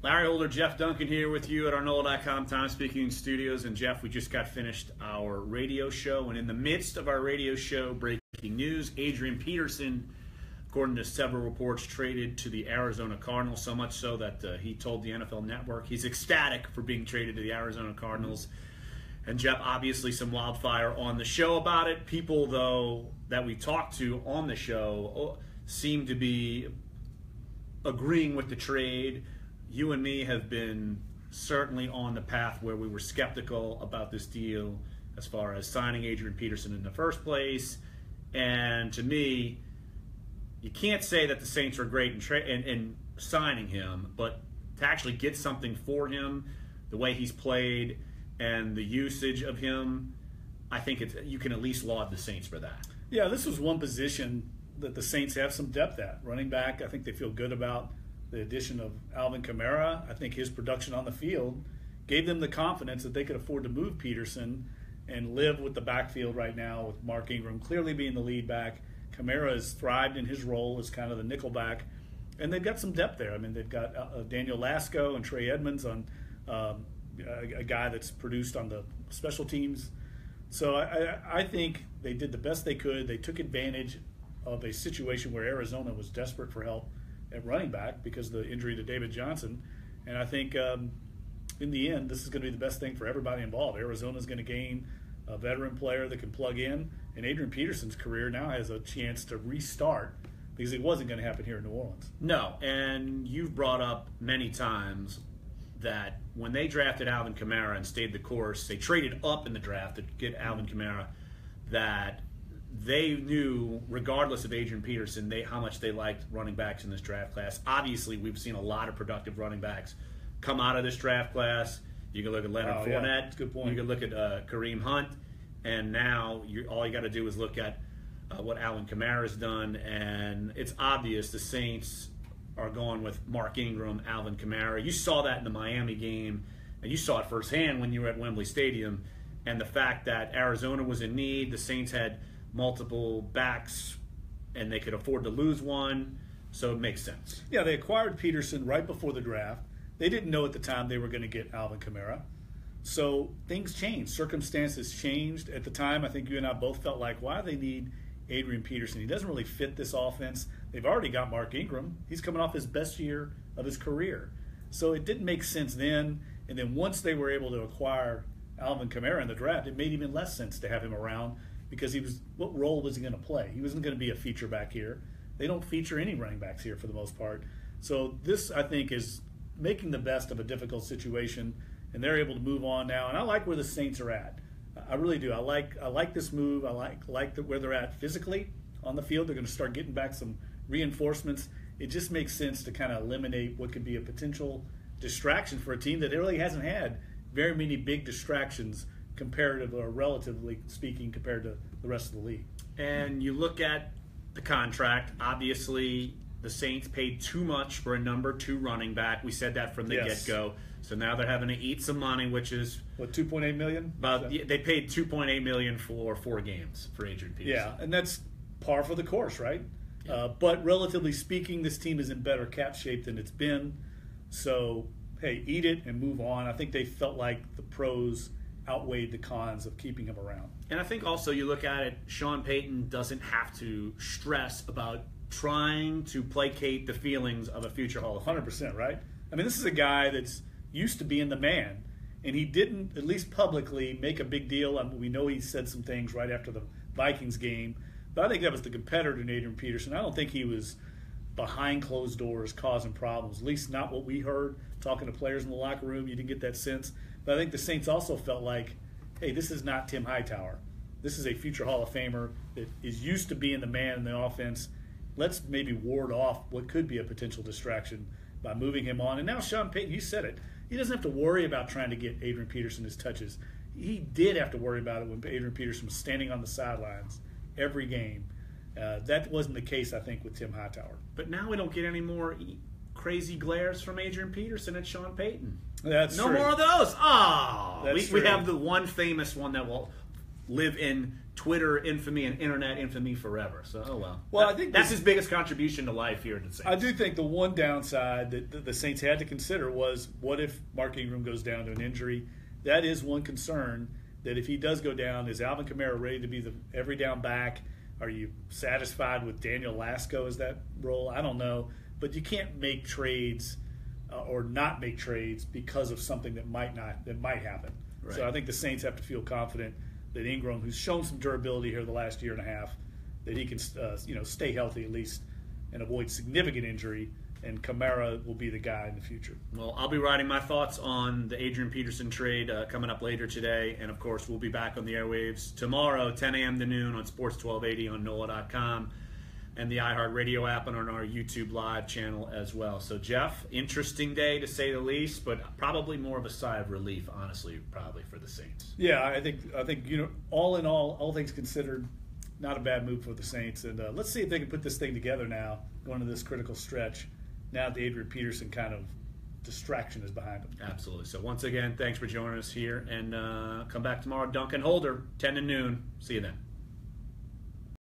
Larry Holder, Jeff Duncan here with you at our NOLA.com Time Speaking Studios. And Jeff, we just got finished our radio show. And in the midst of our radio show, breaking news, Adrian Peterson, according to several reports, traded to the Arizona Cardinals, so much so that he told the NFL Network he's ecstatic for being traded to the Arizona Cardinals. And Jeff, obviously some wildfire on the show about it. People, though, that we talked to on the show seem to be agreeing with the trade. You and me have been certainly on the path where we were skeptical about this deal as far as signing Adrian Peterson in the first place. And to me, you can't say that the Saints are great in signing him, but to actually get something for him, the way he's played and the usage of him, I think you can at least laud the Saints for that. Yeah, this was one position that the Saints have some depth at. Running back, I think they feel good about the addition of Alvin Kamara. I think his production on the field gave them the confidence that they could afford to move Peterson and live with the backfield right now with Mark Ingram clearly being the lead back. Kamara has thrived in his role as kind of the nickel back. And they've got some depth there. I mean, they've got Daniel Lasco and Trey Edmonds on a guy that's produced on the special teams. So I think they did the best they could. They took advantage of a situation where Arizona was desperate for help at running back because of the injury to David Johnson. And I think in the end, this is going to be the best thing for everybody involved. Arizona's going to gain a veteran player that can plug in, and Adrian Peterson's career now has a chance to restart because it wasn't going to happen here in New Orleans. No, and you've brought up many times that when they drafted Alvin Kamara and stayed the course, they traded up in the draft to get Alvin Kamara, that they knew, regardless of Adrian Peterson, how much they liked running backs in this draft class. Obviously, we've seen a lot of productive running backs come out of this draft class. You can look at Leonard Fournette. Yeah, that's a good point. You can look at Kareem Hunt. And now all you got to do is look at what Alvin Kamara has done. And it's obvious the Saints are going with Mark Ingram, Alvin Kamara. You saw that in the Miami game, and you saw it firsthand when you were at Wembley Stadium. And the fact that Arizona was in need, the Saints had multiple backs, and they could afford to lose one, so it makes sense. Yeah, they acquired Peterson right before the draft. They didn't know at the time they were going to get Alvin Kamara. So things changed. Circumstances changed. At the time, I think you and I both felt like, why do they need Adrian Peterson? He doesn't really fit this offense. They've already got Mark Ingram. He's coming off his best year of his career. So it didn't make sense then. And then once they were able to acquire Alvin Kamara in the draft, it made even less sense to have him around because what role was he going to play? He wasn't going to be a feature back here. They don't feature any running backs here for the most part. So this, I think, is making the best of a difficult situation, and they're able to move on now. And I like where the Saints are at. I really do. I like this move. I like where they're at physically on the field. They're going to start getting back some reinforcements. It just makes sense to kind of eliminate what could be a potential distraction for a team that really hasn't had very many big distractions comparatively or relatively speaking compared to the rest of the league. And you look at the contract, obviously the Saints paid too much for a number 2 running back. We said that from the get-go. So now they're having to eat some money, which is what, $2.8 million? They paid $2.8 million for 4 games for Adrian Peterson. Yeah, and that's par for the course, right? Yeah. But relatively speaking, this team is in better cap shape than it's been. So, hey, eat it and move on. I think they felt like the pros outweighed the cons of keeping him around. And I think also you look at it, Sean Payton doesn't have to stress about trying to placate the feelings of a future Hall of Famer. 100%, right? I mean, this is a guy that's used to being the man, and he didn't, at least publicly, make a big deal. I mean, we know he said some things right after the Vikings game, but I think that was the competitor in Adrian Peterson. I don't think he was behind closed doors causing problems, at least not what we heard talking to players in the locker room. You didn't get that sense. But I think the Saints also felt like, hey, this is not Tim Hightower. This is a future Hall of Famer that is used to being the man in the offense. Let's maybe ward off what could be a potential distraction by moving him on. And now Sean Payton, you said it, he doesn't have to worry about trying to get Adrian Peterson his touches. He did have to worry about it when Adrian Peterson was standing on the sidelines every game. That wasn't the case, I think, with Tim Hightower. But now we don't get any more crazy glares from Adrian Peterson at Sean Payton. That's no true. more of those. Oh, we true. have the one famous one that will live in Twitter infamy and internet infamy forever. So, oh well. Well, I think that's his biggest contribution to life here at the Saints. I do think the one downside that the Saints had to consider was, what if Mark Ingram goes down to an injury? That is one concern, that if he does go down, is Alvin Kamara ready to be the every down back? Are you satisfied with Daniel Lasco as that role? I don't know. But you can't make trades or not make trades because of something that might happen. Right. So I think the Saints have to feel confident that Ingram, who's shown some durability here the last year and a half, that he can stay healthy at least and avoid significant injury, and Kamara will be the guy in the future. Well, I'll be writing my thoughts on the Adrian Peterson trade coming up later today, and of course we'll be back on the airwaves tomorrow, 10 a.m. to noon on Sports 1280 on NOLA.com and the iHeartRadio app and on our YouTube live channel as well. So, Jeff, interesting day to say the least, but probably more of a sigh of relief, honestly, probably for the Saints. Yeah, I think all in all things considered, not a bad move for the Saints. And let's see if they can put this thing together now, going into this critical stretch, now that the Adrian Peterson kind of distraction is behind them. Absolutely. So, once again, thanks for joining us here, and come back tomorrow. Duncan Holder, 10 to noon. See you then.